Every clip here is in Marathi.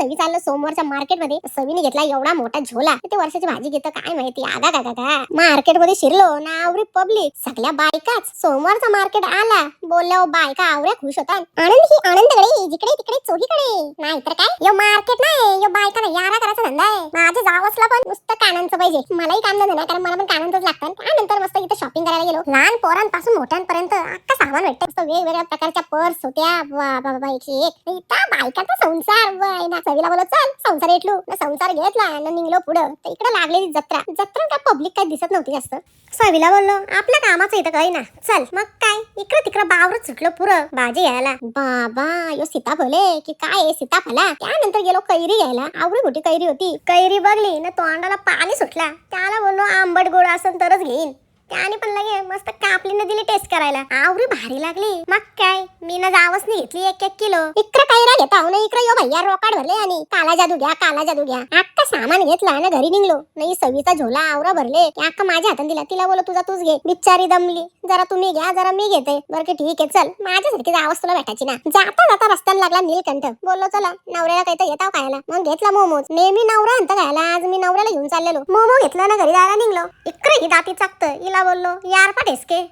सवी चाललं सोमवारच्या मार्केटमध्ये. सवीने घेतला एवढा मोठा झोला. ते वर्षाची भाजी घेतं काय माहिती. आगा का का मार्केटमध्ये शिरलो ना आवरी पब्लिक सगळ्या बायकाच. सोमवारचा मार्केट आला बोलल्यावर बायका आवऱ्या खुश होतात. आनंद ही आनंदकडे जिकडे तिकडे चोहीकडे. नाही तर काय, यो मार्केट नाही यो बायका नाही यारा करायचा धंदा आहे. माझ्या जावसला पण नुसतं कानांचं पाहिजे. मलाही काम धंदा नाही कारण मला पण कानांचंच लागतं. त्यानंतर मस्त इथे शॉपिंग करायला गेलो. लहान पोरांपासून मोठ्यांपर्यंत अख्खा सामान भेटतं. वेगवेगळ्या प्रकारच्या पर्स होत्या. वा बाबा एकशे एक. इथं बायकाचा संसार वय ना. सवीला बोललो चल संसार येटलो ना. संसार घेतला ना निघलो पुढं. तर इकडे लागलेली जत्रा. जत्रा काय पब्लिक काय दिसत नव्हती जास्त. सवीला बोललो आपल्या कामाचं इथं काही ना. चल मग काय इकडे तिकडे बावरच सुटलो पुरं भाजी घ्यायला. बाबा यो सीताफळ की काय सीताफळा. त्यानंतर गेलो कैरी घ्यायला. आवडी मोठी कैरी होती. कैरी बघली ना तोंडाला पाणी सुटला. त्याला बोललो आंबट गोड असेल तरच घेईन. त्याने पण लगे मस्त कापलीने दिली टेस्ट करायला. आवरी भारी लागली. मग काय मी ना जावसनी घेतली 1-1 किलो. इकडे कैरा घेता हो ना इकडे यो भैया रोकाड भरले आणि काला जादू घ्या काला जादू घ्या. अख्खा सामान घेतला ना घरी निघलो. नाही सवीचा झोला आवरा भरले. अख्खा माझ्या हातात दिला. तिला बोललो तुझा तूच घे. बिचारी दमली. जरा तुम्ही घ्या जरा मी घेते. बरं की ठीक आहे चल माझ्यासारखी जावस तुला भेटायची ना. जाता जाता रस्त्याला लागला नीलकंठ. बोललो चला नवऱ्याला काही तर येताव खायला. मग घेतला मोमोज. नेहमी नवरा आणता खायला आज मी नवऱ्याला घेऊन चाललेलो. मोमो घेतला ना घरी जायला निघलो. इकडे ही दाती चाकतं. हिला बोललो यार पाठेसके.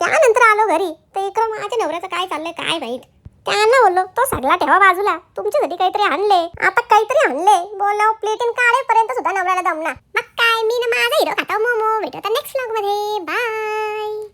त्यानंतर आलो घरी तर इकडं माझ्या नवऱ्याचं काय चाललंय काय माहित. त्यांना बोललो तो सगळा ठेवा बाजूला. तुमच्यासाठी काहीतरी आणले. आता काहीतरी आणले बोललो प्लेटिन काढेपर्यंत सुद्धा नवऱ्याला दमला. मग काय मी ना माझा हिरो खाता मोमो. भेटू आता नेक्स्ट व्लॉग मध्ये. बाय.